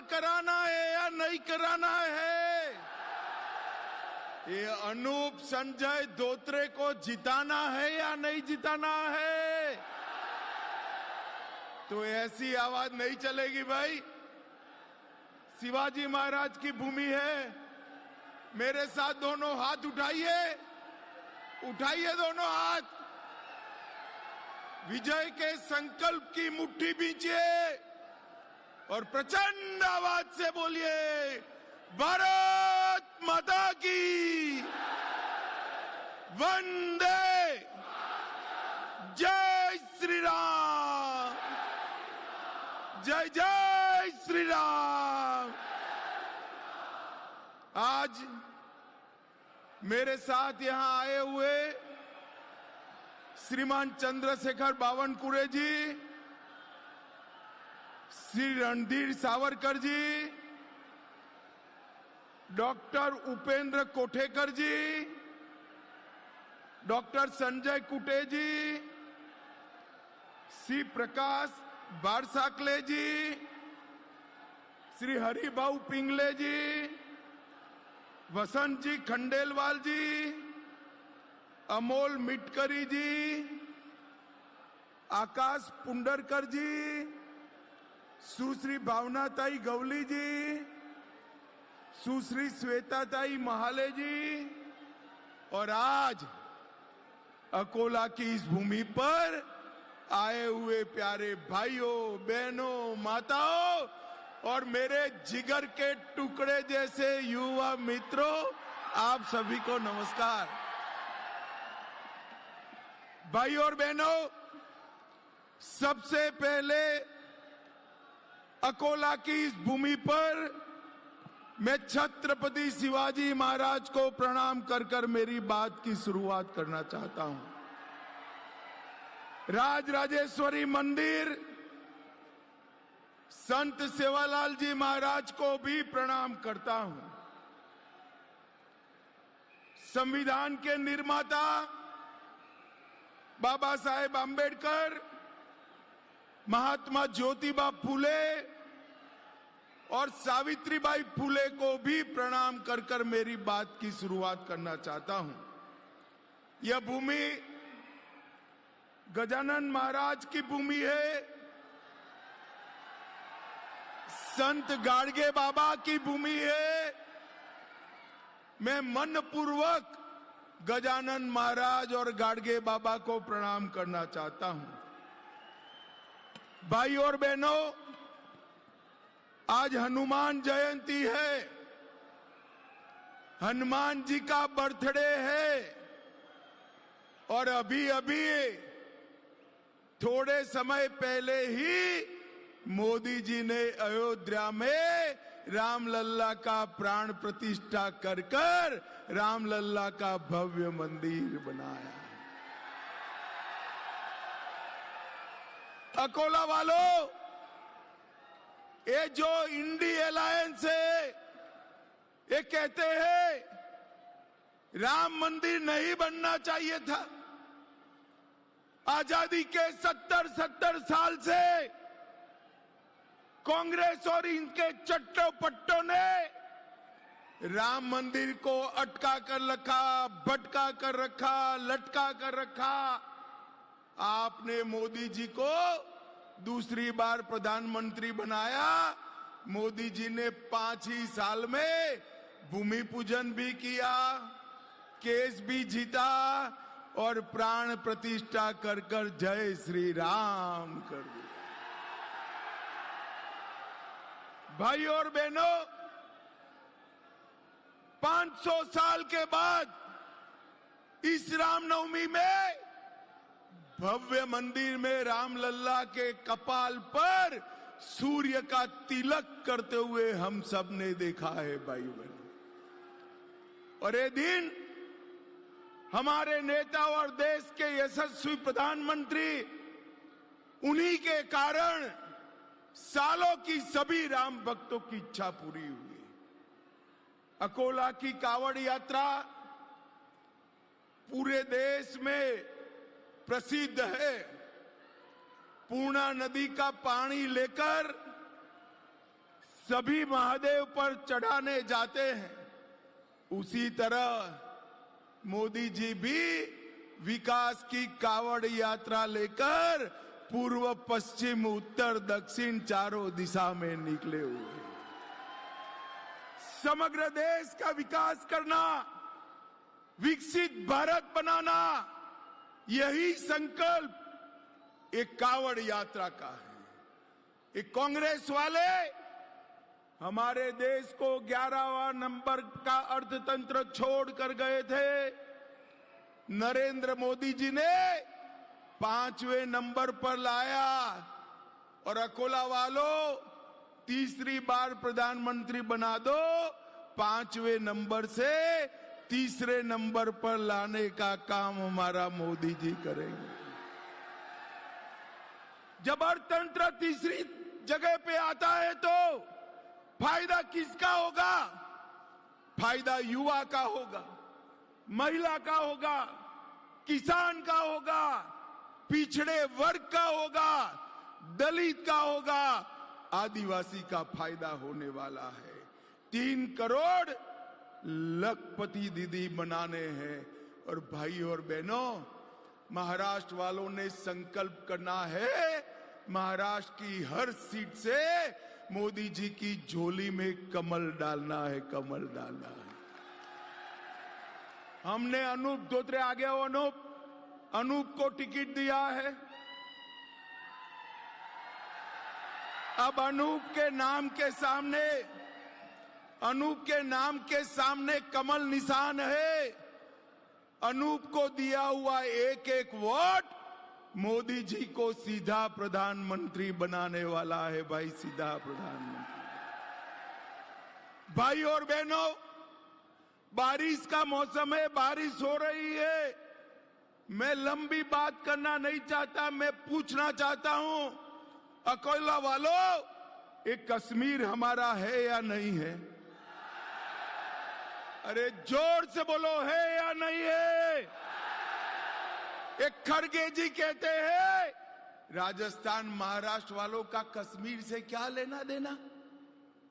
कराना है या नहीं कराना है? ये अनूप संजय धोत्रे को जिताना है या नहीं जिताना है? तो ऐसी आवाज नहीं चलेगी भाई। शिवाजी महाराज की भूमि है। मेरे साथ दोनों हाथ उठाइए, उठाइए दोनों हाथ। विजय के संकल्प की मुट्ठी बींचिए और प्रचंड आवाज से बोलिए, भारत माता की वंदे, जय श्री राम, जय जय श्री राम। आज मेरे साथ यहां आए हुए श्रीमान चंद्रशेखर बावनकुळे जी, श्री रणधीर सावरकर जी, डॉक्टर उपेंद्र कोठेकर जी, डॉक्टर संजय कुटे जी, श्री प्रकाश बारसाकले जी, श्री हरिभाऊ पिंगले जी, वसंत जी खंडेलवाल जी, अमोल मिटकरी जी, आकाश पुंडरकर जी, सुश्री भावनाताई गवली जी, सुश्री श्वेताताई महाले जी, और आज अकोला की इस भूमि पर आए हुए प्यारे भाइयों, बहनों, माताओं और मेरे जिगर के टुकड़े जैसे युवा मित्रों, आप सभी को नमस्कार। भाइयों और बहनों, सबसे पहले अकोला की इस भूमि पर मैं छत्रपति शिवाजी महाराज को प्रणाम कर कर मेरी बात की शुरुआत करना चाहता हूं। राजराजेश्वरी मंदिर, संत सेवालाल जी महाराज को भी प्रणाम करता हूं। संविधान के निर्माता बाबा साहेब आंबेडकर, महात्मा ज्योतिबा फूले और सावित्रीबाई फूले को भी प्रणाम कर कर मेरी बात की शुरुआत करना चाहता हूं। यह भूमि गजानन महाराज की भूमि है, संत गाडगे बाबा की भूमि है। मैं मनपूर्वक गजानन महाराज और गाडगे बाबा को प्रणाम करना चाहता हूं। भाई और बहनों, आज हनुमान जयंती है, हनुमान जी का बर्थडे है और अभी अभी थोड़े समय पहले ही मोदी जी ने अयोध्या में रामलल्ला का प्राण प्रतिष्ठा कर कर रामलल्ला का भव्य मंदिर बनाया। अकोला वालों, ये जो इंडी अलायंस है, ये कहते हैं राम मंदिर नहीं बनना चाहिए था। आजादी के 70 साल से कांग्रेस और इनके चट्टो पट्टों ने राम मंदिर को अटका कर रखा, भटका कर रखा, लटका कर रखा। आपने मोदी जी को दूसरी बार प्रधानमंत्री बनाया। मोदी जी ने 5 ही साल में भूमि पूजन भी किया, केस भी जीता और प्राण प्रतिष्ठा कर कर जय श्री राम कर दिया। भाइयों और बहनों, 500 साल के बाद इस रामनवमी में भव्य मंदिर में रामलल्ला के कपाल पर सूर्य का तिलक करते हुए हम सब ने देखा है भाइयों बहनों। और ये दिन हमारे नेता और देश के यशस्वी प्रधानमंत्री, उन्हीं के कारण सालों की सभी राम भक्तों की इच्छा पूरी हुई। अकोला की कावड़ यात्रा पूरे देश में प्रसिद्ध है। पूर्णा नदी का पानी लेकर सभी महादेव पर चढ़ाने जाते हैं, उसी तरह मोदी जी भी विकास की कावड़ यात्रा लेकर पूर्व पश्चिम उत्तर दक्षिण चारों दिशा में निकले हुए हैं। समग्र देश का विकास करना, विकसित भारत बनाना, यही संकल्प एक कावड़ यात्रा का है। एक कांग्रेस वाले हमारे देश को 11वां नंबर का अर्थतंत्र छोड़ कर गए थे। नरेंद्र मोदी जी ने 5वें नंबर पर लाया और अकोला वालों तीसरी बार प्रधानमंत्री बना दो, 5वें नंबर से तीसरे नंबर पर लाने का काम हमारा मोदी जी करेंगे। जब अर्थतंत्र तीसरी जगह पे आता है तो फायदा किसका होगा? फायदा युवा का होगा, महिला का होगा, किसान का होगा, पिछड़े वर्ग का होगा, दलित का होगा, आदिवासी का फायदा होने वाला है। 3 करोड़ लखपति दीदी बनाने हैं। और भाई और बहनों, महाराष्ट्र वालों ने संकल्प करना है, महाराष्ट्र की हर सीट से मोदी जी की झोली में कमल डालना है, कमल डालना है। हमने अनूप धोत्रे, आगे हो अनूप को टिकट दिया है। अब अनूप के नाम के सामने कमल निशान है। अनूप को दिया हुआ एक एक वोट मोदी जी को सीधा प्रधानमंत्री बनाने वाला है भाई, सीधा प्रधानमंत्री। भाई और बहनों, बारिश का मौसम है, बारिश हो रही है। मैं लंबी बात करना नहीं चाहता, मैं पूछना चाहता हूं, अकोला वालों, एक कश्मीर हमारा है या नहीं है? अरे जोर से बोलो, है या नहीं है? एक खड़गे जी कहते हैं, राजस्थान महाराष्ट्र वालों का कश्मीर से क्या लेना देना?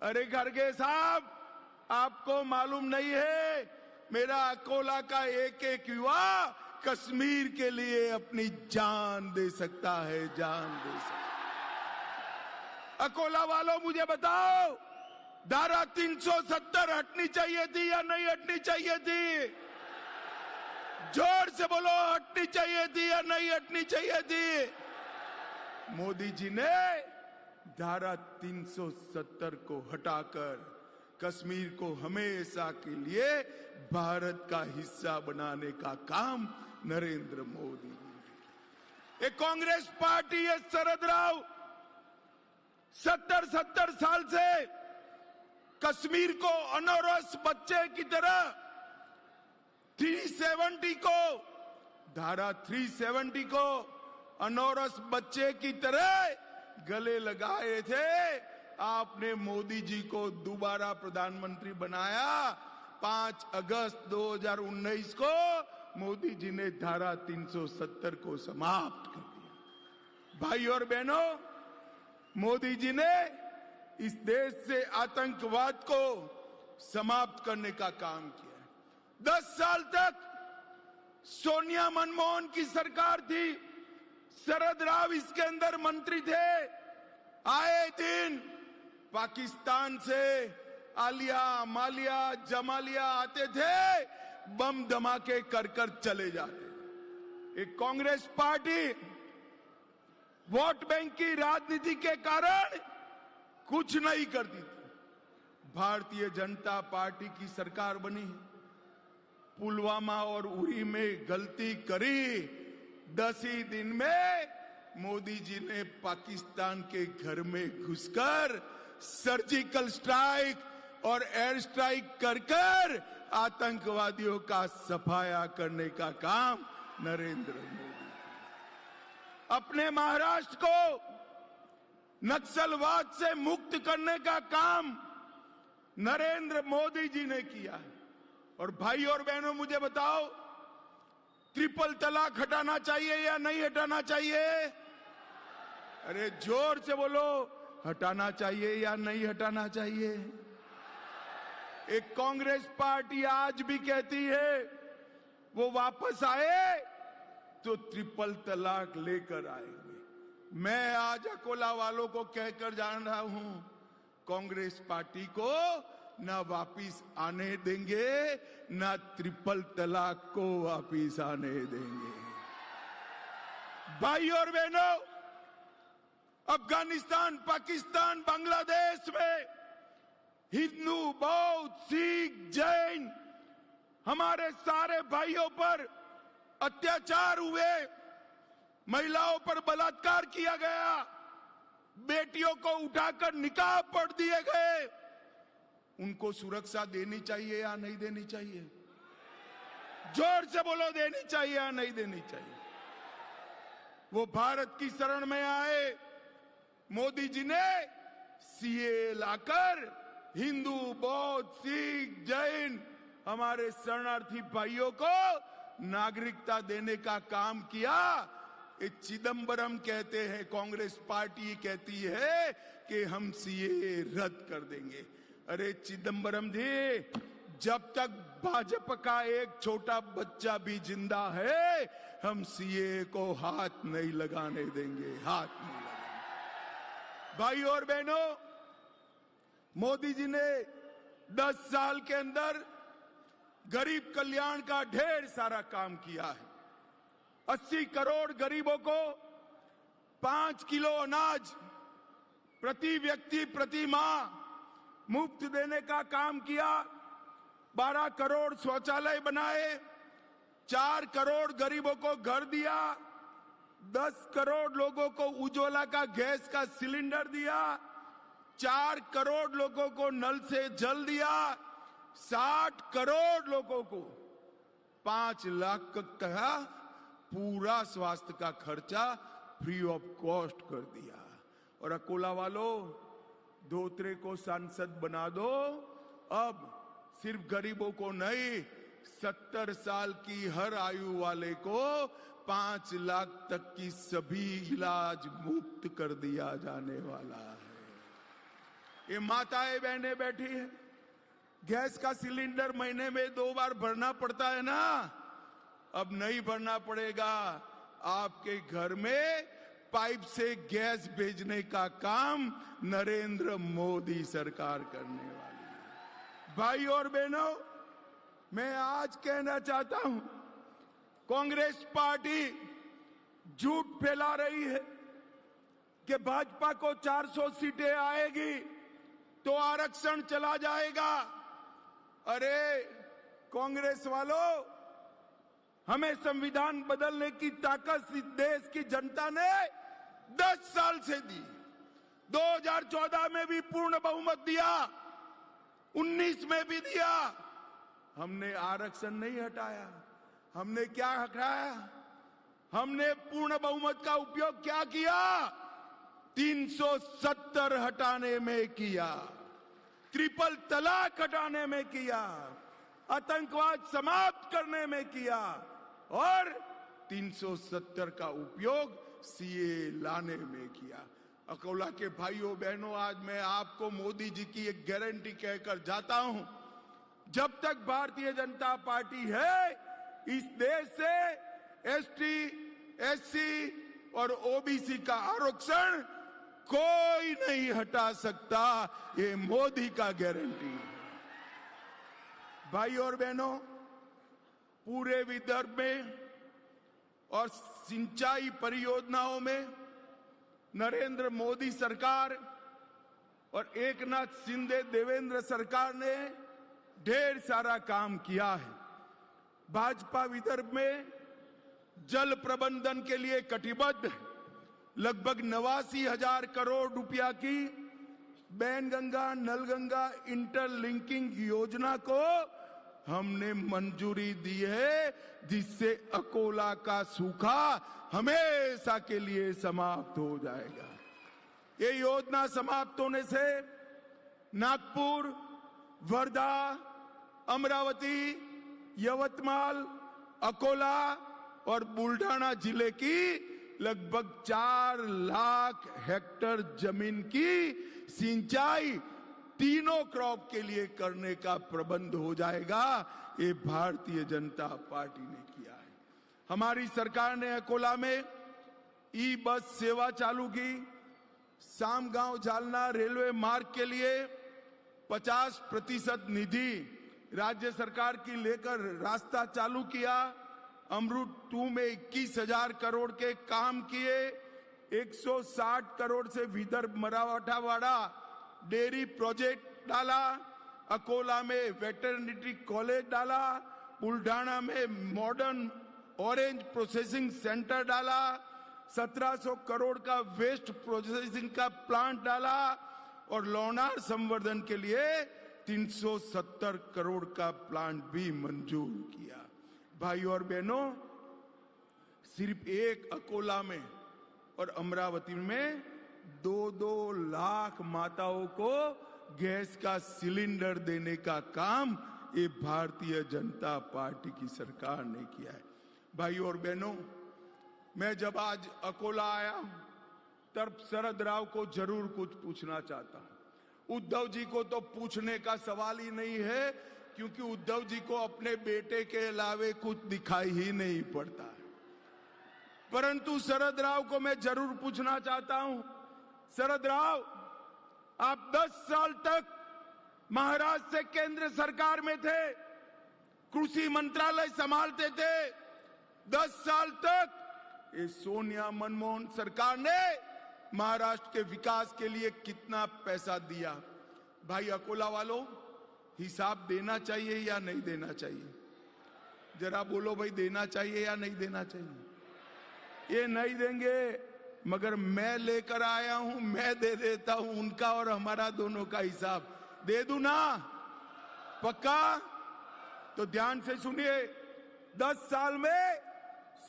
अरे खड़गे साहब, आपको मालूम नहीं है, मेरा अकोला का एक एक युवा कश्मीर के लिए अपनी जान दे सकता है, जान दे सकता है। अकोला वालों, मुझे बताओ, धारा 370 हटनी चाहिए थी या नहीं हटनी चाहिए थी? जोर से बोलो, हटनी चाहिए थी या नहीं हटनी चाहिए थी? मोदी जी ने धारा 370 को हटाकर कश्मीर को हमेशा के लिए भारत का हिस्सा बनाने का काम नरेंद्र मोदी ने। एक कांग्रेस पार्टी है, शरद राव 70 साल से कश्मीर को अनौरस बच्चे की तरह 370 को, धारा 370 को अनौरस बच्चे की तरह गले लगाए थे। आपने मोदी जी को दोबारा प्रधानमंत्री बनाया। 5 अगस्त 2019 को मोदी जी ने धारा 370 को समाप्त कर दिया। भाई और बहनों, मोदी जी ने इस देश से आतंकवाद को समाप्त करने का काम किया। 10 साल तक सोनिया मनमोहन की सरकार थी, शरद राव इसके अंदर मंत्री थे। आए दिन पाकिस्तान से आलिया, मालिया, जमालिया आते थे, बम धमाके कर कर चले जाते। एक कांग्रेस पार्टी वोट बैंक की राजनीति के कारण कुछ नहीं करती थी। भारतीय जनता पार्टी की सरकार बनी, पुलवामा और उरी में गलती करी, 10 ही दिन में मोदी जी ने पाकिस्तान के घर में घुसकर सर्जिकल स्ट्राइक और एयर स्ट्राइक कर कर आतंकवादियों का सफाया करने का काम नरेंद्र मोदी। अपने महाराष्ट्र को नक्सलवाद से मुक्त करने का काम नरेंद्र मोदी जी ने किया है। और भाई और बहनों, मुझे बताओ, ट्रिपल तलाक हटाना चाहिए या नहीं हटाना चाहिए? अरे जोर से बोलो, हटाना चाहिए या नहीं हटाना चाहिए? एक कांग्रेस पार्टी आज भी कहती है वो वापस आए तो ट्रिपल तलाक लेकर आएंगे। मैं आज अकोला वालों को कहकर जान रहा हूं, कांग्रेस पार्टी को ना वापिस आने देंगे, ना ट्रिपल तलाक को वापिस आने देंगे। भाई और बहनों, अफगानिस्तान, पाकिस्तान, बांग्लादेश में हिंदू, बौद्ध, सिख, जैन हमारे सारे भाइयों पर अत्याचार हुए, महिलाओं पर बलात्कार किया गया, बेटियों को उठाकर निकाह पढ़ दिए गए। उनको सुरक्षा देनी चाहिए या नहीं देनी चाहिए? जोर से बोलो, देनी चाहिए या नहीं देनी चाहिए? वो भारत की शरण में आए, मोदी जी ने सीए लाकर हिंदू, बौद्ध, सिख, जैन हमारे शरणार्थी भाइयों को नागरिकता देने का काम किया। ये चिदंबरम कहते हैं, कांग्रेस पार्टी कहती है कि हम सीए रद्द कर देंगे। अरे चिदंबरम जी, जब तक भाजपा का एक छोटा बच्चा भी जिंदा है, हम सीए को हाथ नहीं लगाने देंगे, हाथ नहीं लगाएंगे। भाई और बहनों, मोदी जी ने 10 साल के अंदर गरीब कल्याण का ढेर सारा काम किया है। 80 करोड़ गरीबों को 5 किलो अनाज प्रति व्यक्ति प्रति माह मुफ्त देने का काम किया। 12 करोड़ शौचालय बनाए, 4 करोड़ गरीबों को घर दिया, 10 करोड़ लोगों को उज्ज्वला का गैस का सिलेंडर दिया, 4 करोड़ लोगों को नल से जल दिया, 60 करोड़ लोगों को 5 लाख का पूरा स्वास्थ्य का खर्चा फ्री ऑफ कॉस्ट कर दिया। और अकोला वालों, धोत्रे को सांसद बना दो। अब सिर्फ गरीबों को नहीं, 70 साल की हर आयु वाले को 5 लाख तक की सभी इलाज मुफ्त कर दिया जाने वाला है। ये माताएं बहनें बैठी हैं, गैस का सिलेंडर महीने में 2 बार भरना पड़ता है ना, अब नहीं भरना पड़ेगा। आपके घर में पाइप से गैस भेजने का काम नरेंद्र मोदी सरकार करने वाली है। भाई और बहनों, मैं आज कहना चाहता हूं, कांग्रेस पार्टी झूठ फैला रही है कि भाजपा को 400 सीटें आएगी तो आरक्षण चला जाएगा। अरे कांग्रेस वालों, हमें संविधान बदलने की ताकत इस देश की जनता ने 10 साल से दी। 2014 में भी पूर्ण बहुमत दिया, 19 में भी दिया। हमने आरक्षण नहीं हटाया। हमने क्या हटाया? हमने पूर्ण बहुमत का उपयोग क्या किया? 370 हटाने में किया, ट्रिपल तलाक हटाने में किया, आतंकवाद समाप्त करने में किया और 370 का उपयोग सीए लाने में किया। अकोला के भाइयों बहनों, आज मैं आपको मोदी जी की एक गारंटी कहकर जाता हूं, जब तक भारतीय जनता पार्टी है, इस देश से एसटी, एससी और ओबीसी का आरक्षण कोई नहीं हटा सकता। ये मोदी का गारंटी है। भाई और बहनों, पूरे विदर्भ में और सिंचाई परियोजनाओं में नरेंद्र मोदी सरकार और एकनाथ शिंदे देवेंद्र सरकार ने ढेर सारा काम किया है। भाजपा विदर्भ में जल प्रबंधन के लिए कटिबद्ध है। लगभग 89,000 करोड़ रुपया की बैनगंगा नलगंगा इंटरलिंकिंग योजना को हमने मंजूरी दी है, जिससे अकोला का सूखा हमेशा के लिए समाप्त हो जाएगा। ये योजना समाप्त होने से नागपुर, वर्धा, अमरावती, यवतमाल, अकोला और बुल्ढाना जिले की लगभग 4 लाख हेक्टेयर जमीन की सिंचाई तीनों क्रॉप के लिए करने का प्रबंध हो जाएगा। ये भारतीय जनता पार्टी ने किया है। हमारी सरकार ने अकोला में ई बस सेवा चालू की। सामगांव जालना रेलवे मार्ग के लिए 50% निधि राज्य सरकार की लेकर रास्ता चालू किया। अमृत 2 में 21,000 करोड़ के काम किए। 160 करोड़ से विदर्भ मराठवाड़ा डेयरी प्रोजेक्ट डाला। अकोला में वेटरनरी कॉलेज डाला। बुल्ढाना में मॉडर्न ऑरेंज प्रोसेसिंग सेंटर डाला। 1700 करोड़ का वेस्ट प्रोसेसिंग का प्लांट डाला और लोनार संवर्धन के लिए 370 करोड़ का प्लांट भी मंजूर किया। भाई और बहनों, सिर्फ एक अकोला में और अमरावती में 2-2 लाख माताओं को गैस का सिलेंडर देने का काम ये भारतीय जनता पार्टी की सरकार ने किया है। भाई और बहनों, मैं जब आज अकोला आया तब शरद राव को जरूर कुछ पूछना चाहता हूं। उद्धव जी को तो पूछने का सवाल ही नहीं है, क्योंकि उद्धव जी को अपने बेटे के अलावे कुछ दिखाई ही नहीं पड़ता है। परंतु शरद राव को मैं जरूर पूछना चाहता हूं। शरद राव, आप 10 साल तक महाराष्ट्र से केंद्र सरकार में थे, कृषि मंत्रालय संभालते थे। 10 साल तक ये सोनिया मनमोहन सरकार ने महाराष्ट्र के विकास के लिए कितना पैसा दिया? भाई अकोला वालों, हिसाब देना चाहिए या नहीं देना चाहिए? जरा बोलो भाई, देना चाहिए या नहीं देना चाहिए? ये नहीं देंगे, मगर मैं लेकर आया हूं, मैं दे देता हूं। उनका और हमारा दोनों का हिसाब दे दूं ना? पक्का? तो ध्यान से सुनिए। 10 साल में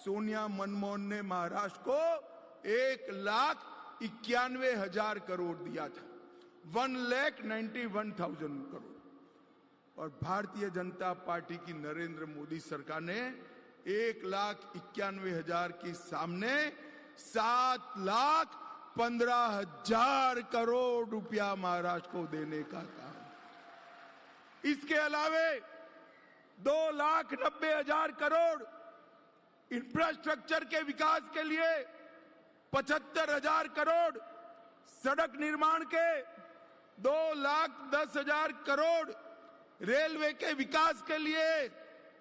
सोनिया मनमोहन ने महाराष्ट्र को 1,91,000 करोड़ दिया था। 1,91,000 करोड़। और भारतीय जनता पार्टी की नरेंद्र मोदी सरकार ने 1,91,000 के सामने 7,15,000 करोड़ रुपया महाराष्ट्र को देने का काम। इसके अलावे 2,90,000 करोड़ इंफ्रास्ट्रक्चर के विकास के लिए, 75,000 करोड़ सड़क निर्माण के, 2,10,000 करोड़ रेलवे के विकास के लिए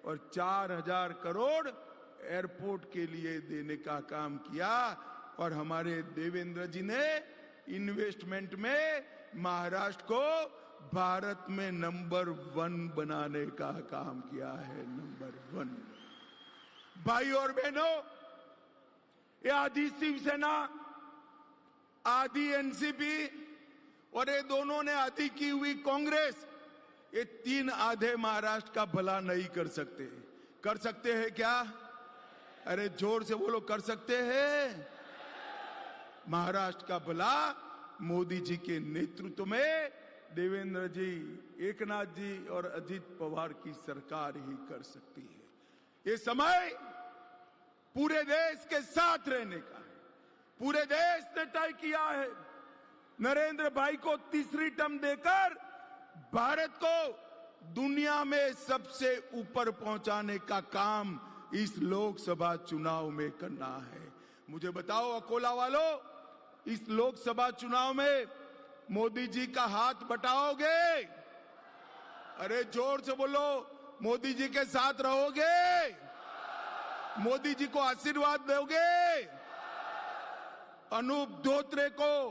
और 4,000 करोड़ एयरपोर्ट के लिए देने का काम किया। और हमारे देवेंद्र जी ने इन्वेस्टमेंट में महाराष्ट्र को भारत में नंबर 1 बनाने का काम किया है। नंबर 1। भाई और बहनों, ये आधी शिवसेना, आधी एनसीपी और ये दोनों ने आधी की हुई कांग्रेस, ये 3 आधे महाराष्ट्र का भला नहीं कर सकते। कर सकते हैं क्या? अरे जोर से बोलो, कर सकते हैं? महाराष्ट्र का भला मोदी जी के नेतृत्व में देवेंद्र जी, एकनाथ जी और अजित पवार की सरकार ही कर सकती है। ये समय पूरे देश के साथ रहने का है। पूरे देश ने तय किया है नरेंद्र भाई को तीसरी टर्म देकर भारत को दुनिया में सबसे ऊपर पहुंचाने का काम इस लोकसभा चुनाव में करना है। मुझे बताओ अकोला वालों, इस लोकसभा चुनाव में मोदी जी का हाथ बटाओगे? अरे जोर से बोलो, मोदी जी के साथ रहोगे? मोदी जी को आशीर्वाद दोगे? अनूप धोत्रे को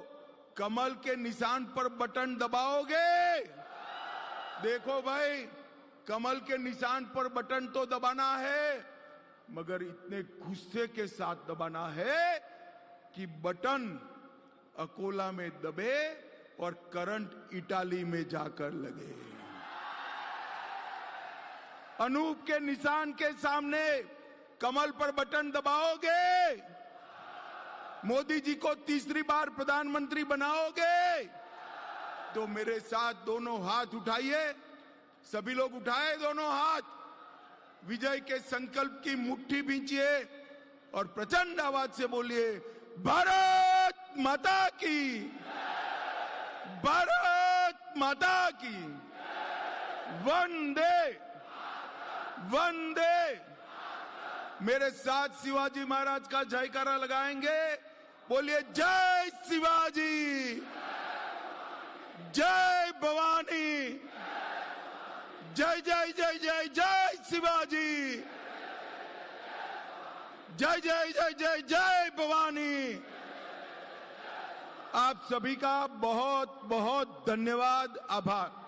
कमल के निशान पर बटन दबाओगे? देखो भाई, कमल के निशान पर बटन तो दबाना है, मगर इतने गुस्से के साथ दबाना है कि बटन अकोला में दबे और करंट इटाली में जाकर लगे। अनूप के निशान के सामने कमल पर बटन दबाओगे? मोदी जी को तीसरी बार प्रधानमंत्री बनाओगे? तो मेरे साथ दोनों हाथ उठाइए। सभी लोग उठाए दोनों हाथ। विजय के संकल्प की मुट्ठी भींचिए और प्रचंड आवाज से बोलिए, भारत माता की, भारत माता की, वंदे वंदे। मेरे साथ शिवाजी महाराज का जयकारा लगाएंगे। बोलिए, जय शिवाजी, जय भवानी, जय जय जय जय जय शिवाजी, जय जय जय जय जय भवानी। आप सभी का बहुत बहुत धन्यवाद, आभार।